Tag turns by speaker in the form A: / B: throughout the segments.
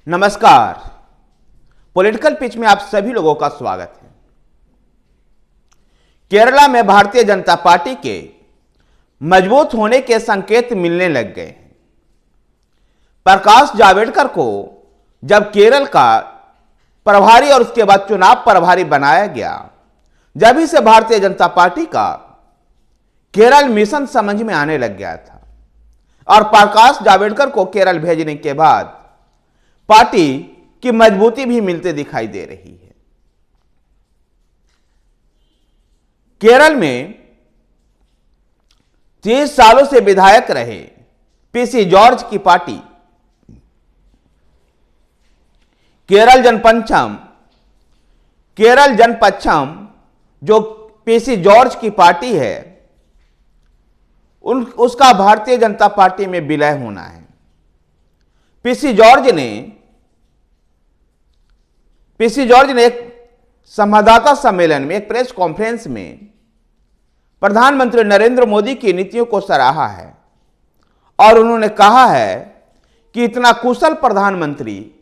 A: नमस्कार। Political pitch में आप सभी लोगों का स्वागत है। केरला में भारतीय जनता पार्टी के मजबूत होने के संकेत मिलने लग गए हैं। प्रकाश जावड़ेकर को जब केरल का प्रभारी और उसके बाद चुनाव प्रभारी बनाया गया, जब से भारतीय जनता पार्टी का केरल मिशन समझ में आने लग गया था और प्रकाश जावड़ेकर को केरल भेजने के बाद पार्टी की मजबूती भी मिलते दिखाई दे रही है। केरल में 30 सालों से विधायक रहे पीसी जॉर्ज की पार्टी केरल जनपक्षम जो पीसी जॉर्ज की पार्टी है उसका भारतीय जनता पार्टी में विलय होना है। पीसी जॉर्ज ने एक संवाददाता सम्मेलन में, एक प्रेस कॉन्फ्रेंस में प्रधानमंत्री नरेंद्र मोदी की नीतियों को सराहा है और उन्होंने कहा है कि इतना कुशल प्रधानमंत्री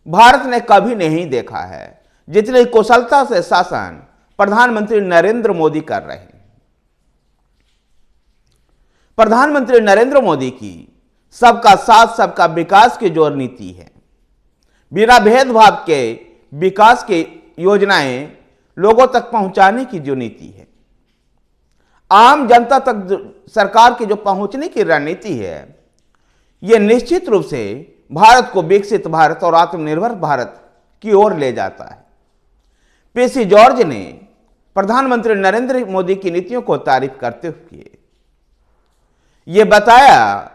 A: भारत ने कभी नहीं देखा है जितनी कुशलता से शासन प्रधानमंत्री नरेंद्र मोदी कर रहे हैं। प्रधानमंत्री नरेंद्र मोदी की सबका साथ सबका विकास की जो नीति है, बिना भेदभाव के विकास की योजनाएं लोगों तक पहुंचाने की जो नीति है, आम जनता तक सरकार की जो पहुंचने की रणनीति है, यह निश्चित रूप से भारत को विकसित भारत और आत्मनिर्भर भारत की ओर ले जाता है। पीसी जॉर्ज ने प्रधानमंत्री नरेंद्र मोदी की नीतियों को तारीफ करते हुए यह बताया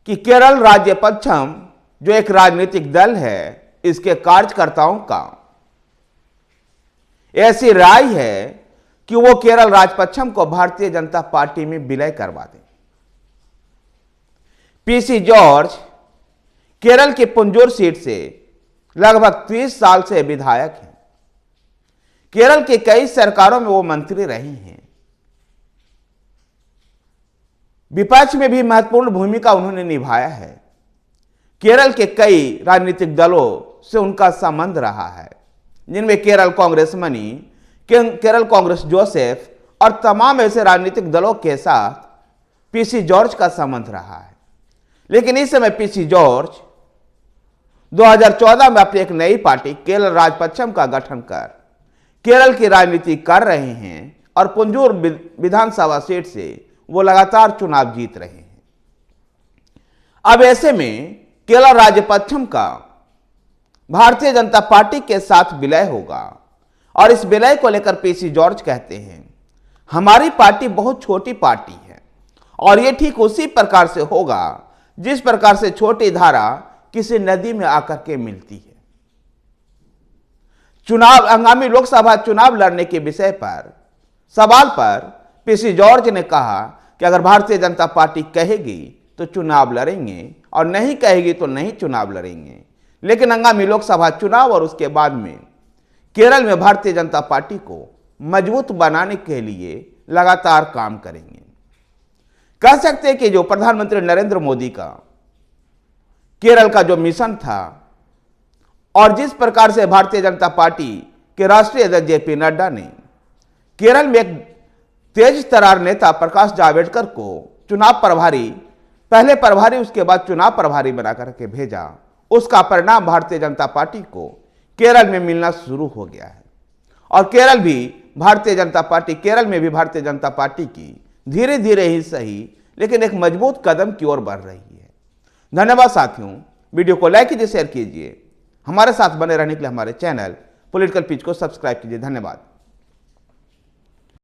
A: कि केरल राज्य पक्षम जो एक राजनीतिक दल है, इसके कार्यकर्ताओं का ऐसी राय है कि वो केरल राजपक्षम को भारतीय जनता पार्टी में विलय करवा दें। पीसी जॉर्ज केरल की पुंजोर सीट से लगभग 30 साल से विधायक हैं। केरल की कई सरकारों में वो मंत्री रही हैं। विपक्ष में भी महत्वपूर्ण भूमिका उन्होंने निभाया है। केरल के कई राजनीतिक दलों से उनका संबंध रहा है, जिनमें केरल कांग्रेस मनी, केरल कांग्रेस जोसेफ और तमाम ऐसे राजनीतिक दलों के साथ पीसी जॉर्ज का संबंध रहा है। लेकिन इस समय पीसी जॉर्ज 2014 में अपनी एक नई पार्टी केरल राजपक्षम का गठन कर केरल की राजनीति कर रहे हैं और पुंजूर विधानसभा सीट से वो लगातार चुनाव जीत रहे हैं। अब ऐसे में केरल राज्य पश्चिम का भारतीय जनता पार्टी के साथ विलय होगा और इस विलय को लेकर पीसी जॉर्ज कहते हैं, हमारी पार्टी बहुत छोटी पार्टी है और यह ठीक उसी प्रकार से होगा जिस प्रकार से छोटी धारा किसी नदी में आकर के मिलती है। आगामी लोकसभा चुनाव लड़ने के विषय पर सवाल पर पीसी जॉर्ज ने कहा कि अगर भारतीय जनता पार्टी कहेगी तो चुनाव लड़ेंगे और नहीं कहेगी तो नहीं चुनाव लड़ेंगे, लेकिन आगामी लोकसभा चुनाव और उसके बाद में केरल में भारतीय जनता पार्टी को मजबूत बनाने के लिए लगातार काम करेंगे। कह सकते हैं कि जो प्रधानमंत्री नरेंद्र मोदी का केरल का जो मिशन था और जिस प्रकार से भारतीय जनता पार्टी के राष्ट्रीय अध्यक्ष जेपी नड्डा ने केरल में एक तेज तर्रार नेता प्रकाश जावड़ेकर को चुनाव प्रभारी, पहले प्रभारी उसके बाद चुनाव प्रभारी बनाकर के भेजा, उसका परिणाम भारतीय जनता पार्टी को केरल में मिलना शुरू हो गया है और केरल में भी भारतीय जनता पार्टी की धीरे धीरे ही सही लेकिन एक मजबूत कदम की ओर बढ़ रही है। धन्यवाद साथियों, वीडियो को लाइक कीजिए, शेयर कीजिए। हमारे साथ बने रहने के लिए हमारे चैनल पॉलिटिकल पिच को सब्सक्राइब कीजिए। धन्यवाद।